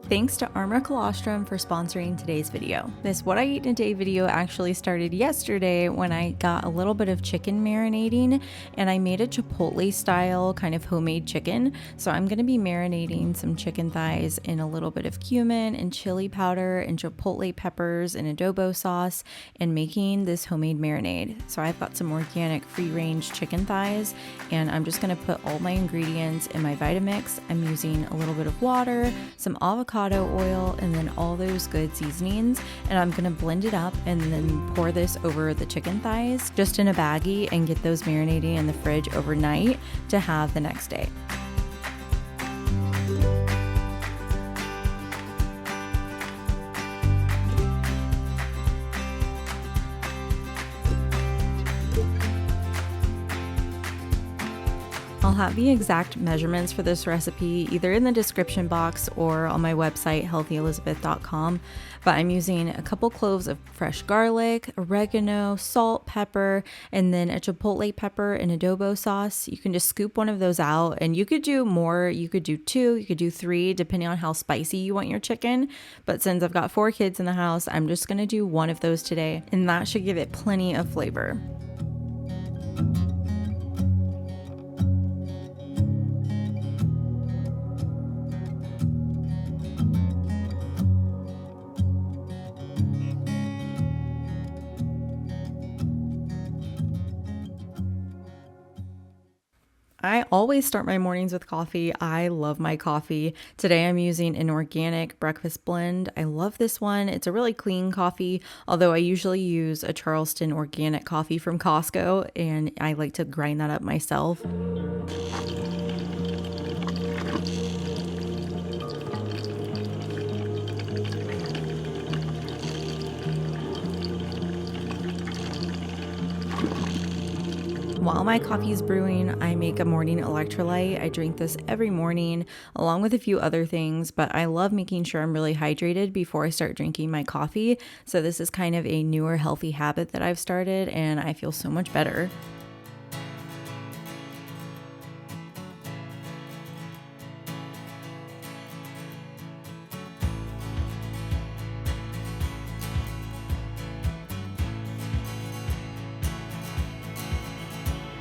Thanks to Armor Colostrum for sponsoring today's video. This What I Eat in a Day video actually started yesterday when I got a little bit of chicken marinating and I made a Chipotle style kind of homemade chicken. So I'm going to be marinating some chicken thighs in a little bit of cumin and chili powder and Chipotle peppers and adobo sauce and making this homemade marinade. So I've got some organic free-range chicken thighs and I'm just going to put all my ingredients in my Vitamix. I'm using a little bit of water, some avocado oil, and then all those good seasonings, and I'm gonna blend it up and then pour this over the chicken thighs just in a baggie and get those marinating in the fridge overnight to have the next day. I'll have the exact measurements for this recipe either in the description box or on my website, healthyelizabeth.com, but I'm using a couple cloves of fresh garlic, oregano, salt, pepper, and then a chipotle pepper and adobo sauce. You can just scoop one of those out, and you could do more. You could do 2, you could do 3, depending on how spicy you want your chicken, but since I've got 4 kids in the house, I'm just gonna do one of those today, and that should give it plenty of flavor. I always start my mornings with coffee. I love my coffee. Today I'm using an organic breakfast blend. I love this one. It's a really clean coffee, although I usually use a Charleston organic coffee from Costco, and I like to grind that up myself. While my coffee is brewing, I make a morning electrolyte. I drink this every morning along with a few other things, but I love making sure I'm really hydrated before I start drinking my coffee. So this is kind of a newer healthy habit that I've started, and I feel so much better.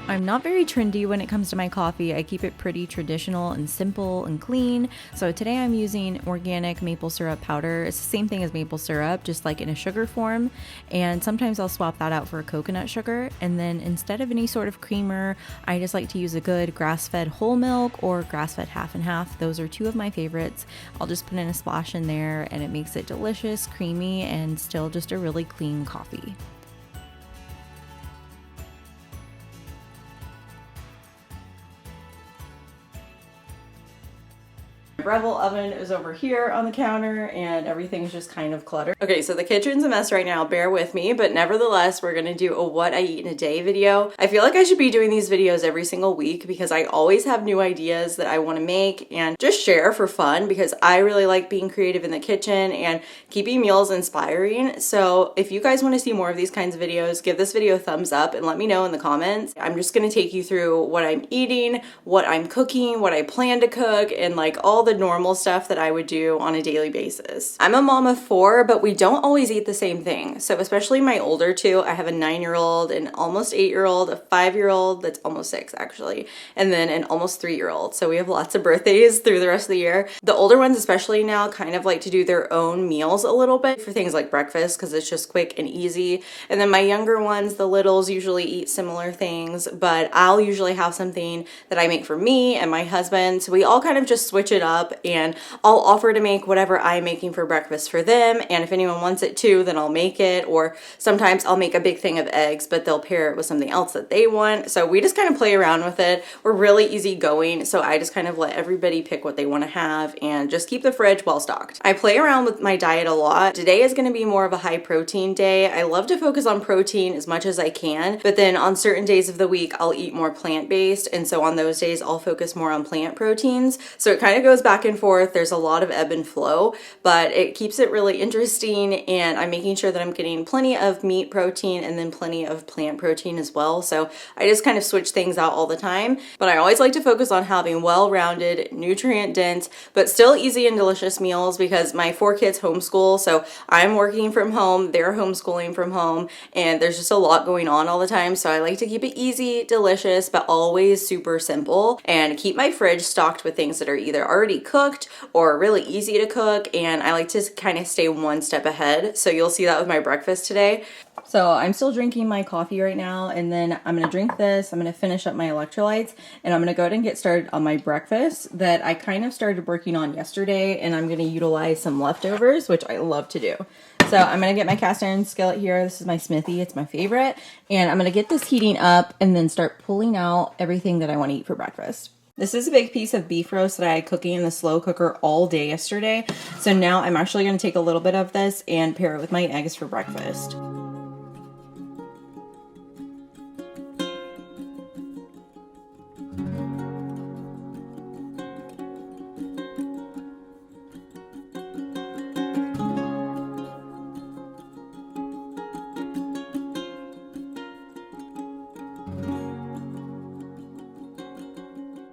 I'm not very trendy when it comes to my coffee. I keep it pretty traditional and simple and clean. So today I'm using organic maple syrup powder. It's the same thing as maple syrup, just like in a sugar form. And sometimes I'll swap that out for a coconut sugar. And then instead of any sort of creamer, I just like to use a good grass-fed whole milk or grass-fed half and half. Those are 2 of my favorites. I'll just put in a splash in there and it makes it delicious, creamy, and still just a really clean coffee. Breville oven is over here on the counter and everything's just kind of cluttered. Okay, so the kitchen's a mess right now, bear with me, but nevertheless, we're gonna do a what I eat in a day video. I feel like I should be doing these videos every single week because I always have new ideas that I wanna make and just share for fun because I really like being creative in the kitchen and keeping meals inspiring. So if you guys wanna see more of these kinds of videos, give this video a thumbs up and let me know in the comments. I'm just gonna take you through what I'm eating, what I'm cooking, what I plan to cook, and like all the normal stuff that I would do on a daily basis. I'm a mom of 4, but we don't always eat the same thing. So especially my older 2, I have a 9-year-old, an almost 8-year-old, a 5-year-old that's almost 6 actually, and then an almost 3-year-old. So we have lots of birthdays through the rest of the year. The older ones especially now kind of like to do their own meals a little bit for things like breakfast because it's just quick and easy. And then my younger ones, the littles, usually eat similar things, but I'll usually have something that I make for me and my husband. So we all kind of just switch it up up and I'll offer to make whatever I'm making for breakfast for them, and if anyone wants it too, then I'll make it. Or sometimes I'll make a big thing of eggs, but they'll pair it with something else that they want. So we just kind of play around with it. We're really easygoing, so I just kind of let everybody pick what they want to have and just keep the fridge well stocked. I play around with my diet a lot. Today is going to be more of a high protein day. I love to focus on protein as much as I can, but then on certain days of the week I'll eat more plant-based, and so on those days I'll focus more on plant proteins. So it kind of goes back back and forth. There's a lot of ebb and flow, but it keeps it really interesting, and I'm making sure that I'm getting plenty of meat protein and then plenty of plant protein as well. So I just kind of switch things out all the time, but I always like to focus on having well-rounded, nutrient-dense, but still easy and delicious meals because my 4 kids homeschool, so I'm working from home, they're homeschooling from home, and there's just a lot going on all the time. So I like to keep it easy, delicious, but always super simple, and keep my fridge stocked with things that are either already cooked or really easy to cook, and I like to kind of stay one step ahead. So you'll see that with my breakfast today. So I'm still drinking my coffee right now, and then I'm gonna drink this, I'm gonna finish up my electrolytes, and I'm gonna go ahead and get started on my breakfast that I kind of started working on yesterday, and I'm gonna utilize some leftovers, which I love to do. So I'm gonna get my cast iron skillet here. This is my Smithy, it's my favorite, and I'm gonna get this heating up and then start pulling out everything that I wanna eat for breakfast. This is a big piece of beef roast that I had cooking in the slow cooker all day yesterday. So now I'm actually gonna take a little bit of this and pair it with my eggs for breakfast.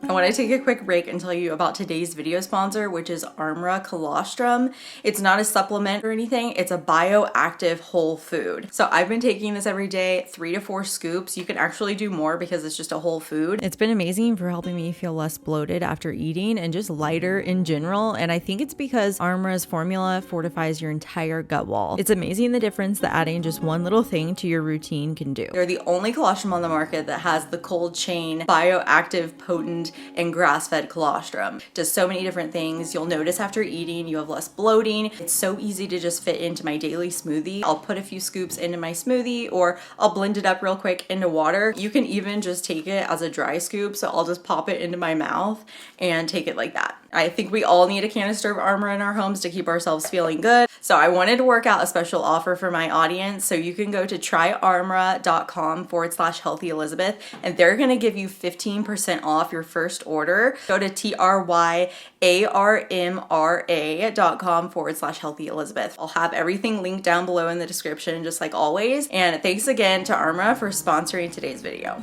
I want to take a quick break and tell you about today's video sponsor, which is Armra Colostrum. It's not a supplement or anything, it's a bioactive whole food. So I've been taking this every day, 3 to 4 scoops. You can actually do more because it's just a whole food. It's been amazing for helping me feel less bloated after eating and just lighter in general. And I think it's because Armra's formula fortifies your entire gut wall. It's amazing the difference that adding just one little thing to your routine can do. They're the only colostrum on the market that has the cold chain, bioactive, potent, and grass-fed colostrum. Does so many different things. You'll notice after eating you have less bloating. It's so easy to just fit into my daily smoothie. I'll put a few scoops into my smoothie, or I'll blend it up real quick into water. You can even just take it as a dry scoop, so I'll just pop it into my mouth and take it like that. I think we all need a canister of Armra in our homes to keep ourselves feeling good. So I wanted to work out a special offer for my audience. So you can go to tryarmra.com/healthyelizabeth, and they're going to give you 15% off your first order. Go to tryarmra.com/healthyelizabeth. I'll have everything linked down below in the description, just like always. And thanks again to Armra for sponsoring today's video.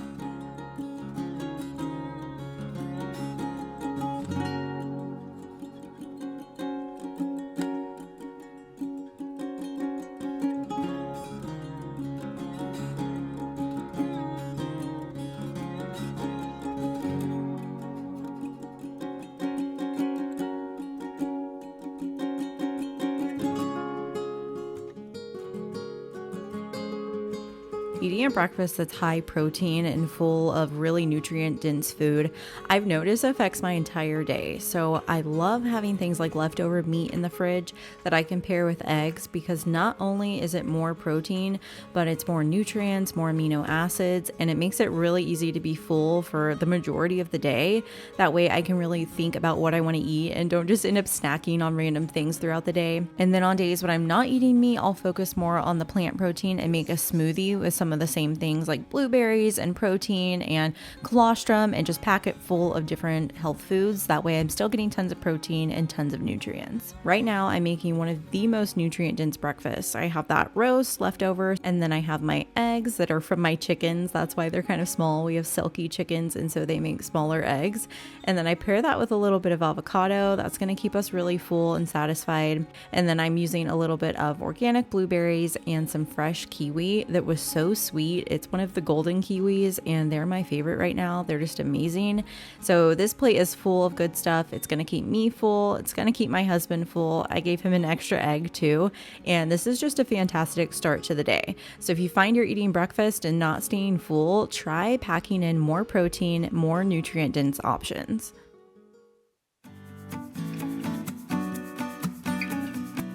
Eating a breakfast that's high protein and full of really nutrient dense food, I've noticed affects my entire day. So I love having things like leftover meat in the fridge that I can pair with eggs, because not only is it more protein, but it's more nutrients, more amino acids, and it makes it really easy to be full for the majority of the day. That way I can really think about what I want to eat and don't just end up snacking on random things throughout the day. And then on days when I'm not eating meat, I'll focus more on the plant protein and make a smoothie with some of the same things like blueberries and protein and colostrum, and just pack it full of different health foods. That way I'm still getting tons of protein and tons of nutrients. Right now I'm making one of the most nutrient dense breakfasts. I have that roast leftover, and then I have my eggs that are from my chickens. That's why they're kind of small. We have silky chickens, and so they make smaller eggs. And then I pair that with a little bit of avocado. That's going to keep us really full and satisfied. And then I'm using a little bit of organic blueberries and some fresh kiwi that was so sweet. It's one of the golden kiwis, and they're my favorite right now. They're just amazing. So this plate is full of good stuff. It's going to keep me full. It's going to keep my husband full. I gave him an extra egg too. And this is just a fantastic start to the day. So if you find you're eating breakfast and not staying full, try packing in more protein, more nutrient dense options.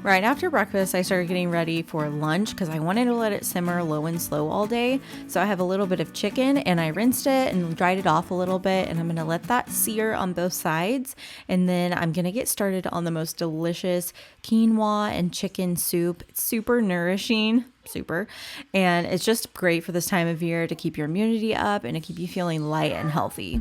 Right after breakfast, I started getting ready for lunch because I wanted to let it simmer low and slow all day. So I have a little bit of chicken, and I rinsed it and dried it off a little bit, and I'm going to let that sear on both sides. And then I'm going to get started on the most delicious quinoa and chicken soup. It's super nourishing. And it's just great for this time of year to keep your immunity up and to keep you feeling light and healthy.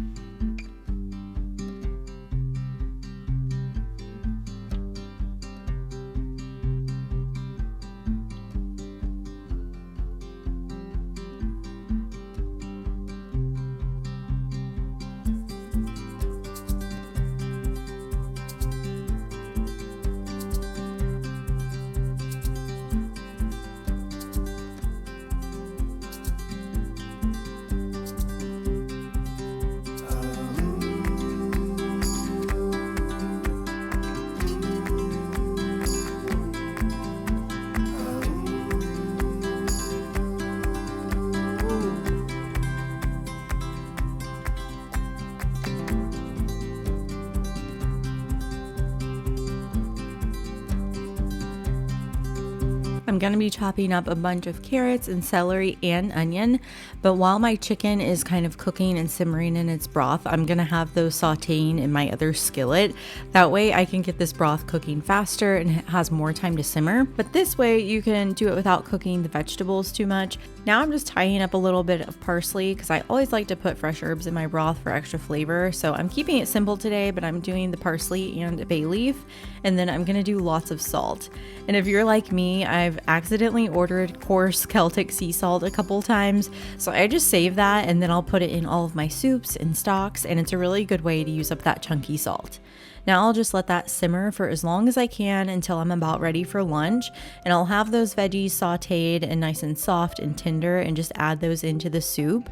I'm going to be chopping up a bunch of carrots and celery and onion, but while my chicken is kind of cooking and simmering in its broth, I'm going to have those sauteing in my other skillet. That way I can get this broth cooking faster and it has more time to simmer, but this way you can do it without cooking the vegetables too much. Now I'm just tying up a little bit of parsley because I always like to put fresh herbs in my broth for extra flavor. So I'm keeping it simple today, but I'm doing the parsley and bay leaf, and then I'm going to do lots of salt. And if you're like me, I've accidentally ordered coarse Celtic sea salt a couple times, so I just save that and then I'll put it in all of my soups and stocks, and it's a really good way to use up that chunky salt. Now I'll just let that simmer for as long as I can until I'm about ready for lunch, and I'll have those veggies sauteed and nice and soft and tender and just add those into the soup.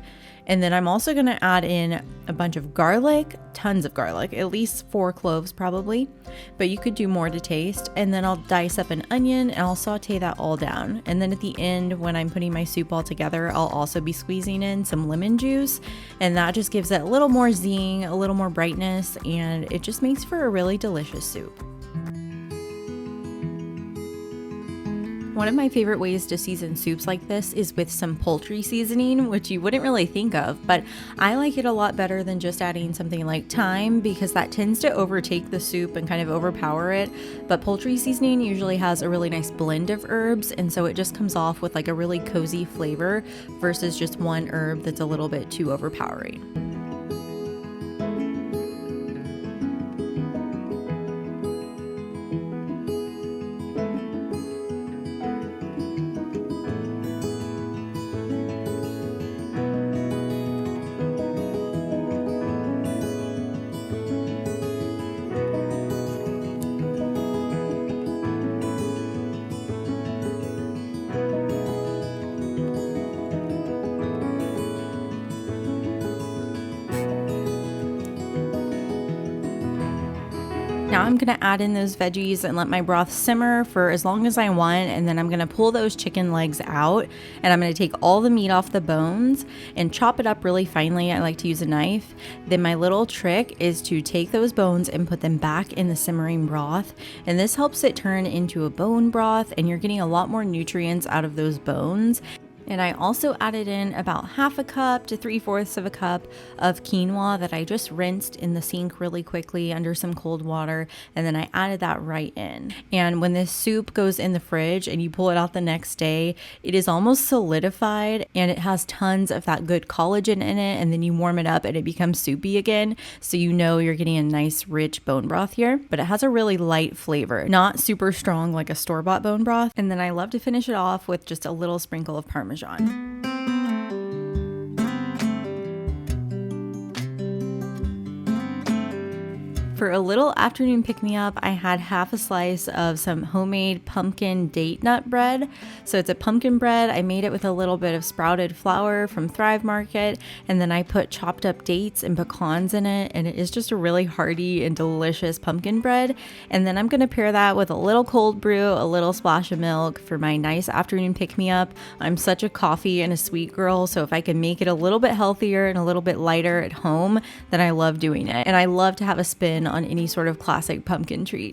And then I'm also going to add in a bunch of garlic, tons of garlic, at least 4 cloves probably, but you could do more to taste. And then I'll dice up an onion and I'll saute that all down. And then at the end, when I'm putting my soup all together, I'll also be squeezing in some lemon juice, and that just gives it a little more zing, a little more brightness, and it just makes for a really delicious soup. One of my favorite ways to season soups like this is with some poultry seasoning, which you wouldn't really think of, but I like it a lot better than just adding something like thyme because that tends to overtake the soup and kind of overpower it. But poultry seasoning usually has a really nice blend of herbs, and so it just comes off with like a really cozy flavor versus just one herb that's a little bit too overpowering. Now I'm going to add in those veggies and let my broth simmer for as long as I want, and then I'm going to pull those chicken legs out and I'm going to take all the meat off the bones and chop it up really finely. I like to use a knife. Then my little trick is to take those bones and put them back in the simmering broth, and this helps it turn into a bone broth, and you're getting a lot more nutrients out of those bones. And I also added in about 1/2 cup to 3/4 of a cup of quinoa that I just rinsed in the sink really quickly under some cold water. And then I added that right in. And when this soup goes in the fridge and you pull it out the next day, it is almost solidified and it has tons of that good collagen in it. And then you warm it up and it becomes soupy again. So you know you're getting a nice rich bone broth here, but it has a really light flavor, not super strong like a store-bought bone broth. And then I love to finish it off with just a little sprinkle of Parmesan. For a little afternoon pick-me-up, I had 1/2 slice of some homemade pumpkin date nut bread. So it's a pumpkin bread. I made it with a little bit of sprouted flour from Thrive Market, and then I put chopped up dates and pecans in it, and it is just a really hearty and delicious pumpkin bread. And then I'm going to pair that with a little cold brew, a little splash of milk for my nice afternoon pick-me-up. I'm such a coffee and a sweet girl, so if I can make it a little bit healthier and a little bit lighter at home, then I love doing it. And I love to have a spin on any sort of classic pumpkin treat.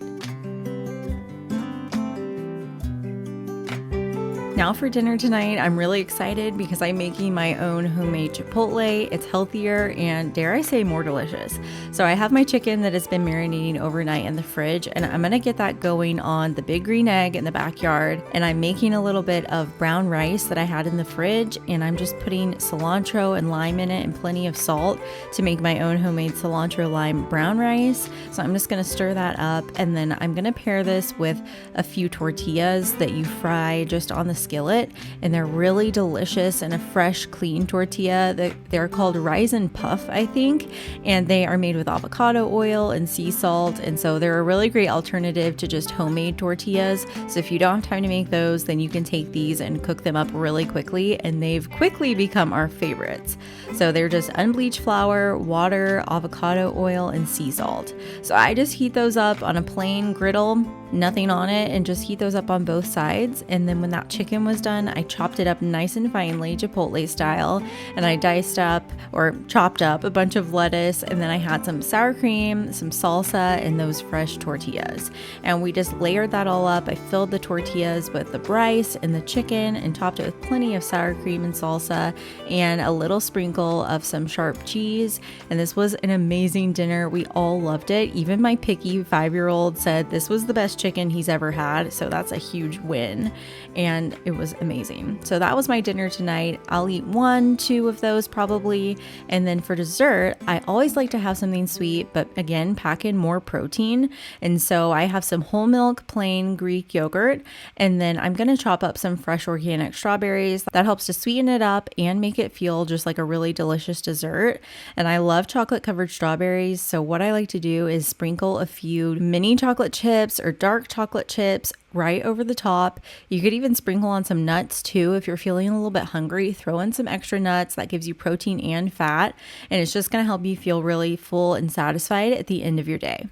Now for dinner tonight, I'm really excited because I'm making my own homemade Chipotle. It's healthier and, dare I say, more delicious. So I have my chicken that has been marinating overnight in the fridge, and I'm gonna get that going on the big green egg in the backyard. And I'm making a little bit of brown rice that I had in the fridge, and I'm just putting cilantro and lime in it and plenty of salt to make my own homemade cilantro lime brown rice. So I'm just gonna stir that up, and then I'm gonna pair this with a few tortillas that you fry just on the skillet, and they're really delicious and a fresh, clean tortilla. They're called Rise and Puff, I think, and they are made with avocado oil and sea salt, and so they're a really great alternative to just homemade tortillas. So if you don't have time to make those, then you can take these and cook them up really quickly, and they've quickly become our favorites. So they're just unbleached flour, water, avocado oil, and sea salt. So I just heat those up on a plain griddle, nothing on it, and just heat those up on both sides. And then when that chicken chicken was done, I chopped it up nice and finely, Chipotle style, and I diced up or chopped up a bunch of lettuce, and then I had some sour cream, some salsa, and those fresh tortillas. And we just layered that all up. I filled the tortillas with the rice and the chicken and topped it with plenty of sour cream and salsa and a little sprinkle of some sharp cheese. And this was an amazing dinner. We all loved it. Even my picky 5-year-old said this was the best chicken he's ever had. So that's a huge win. And it was amazing. So that was my dinner tonight. I'll eat 1-2 of those probably. And then for dessert, I always like to have something sweet, but again, pack in more protein. And so I have some whole milk plain Greek yogurt, and then I'm going to chop up some fresh organic strawberries. That helps to sweeten it up and make it feel just like a really delicious dessert. And I love chocolate covered strawberries. So what I like to do is sprinkle a few mini chocolate chips or dark chocolate chips right over the top. You could even sprinkle on some nuts too if you're feeling a little bit hungry. Throw in some extra nuts. That gives you protein and fat, and it's just going to help you feel really full and satisfied at the end of your day.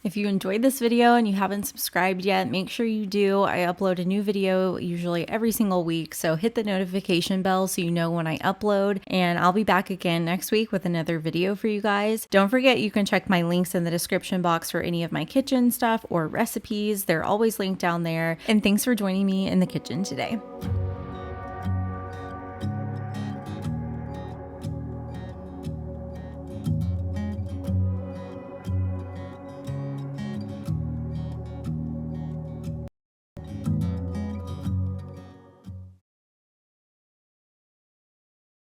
If you enjoyed this video and you haven't subscribed yet, make sure you do. I upload a new video usually every single week, so hit the notification bell so you know when I upload, and I'll be back again next week with another video for you guys. Don't forget, you can check my links in the description box for any of my kitchen stuff or recipes. They're always linked down there, and thanks for joining me in the kitchen today.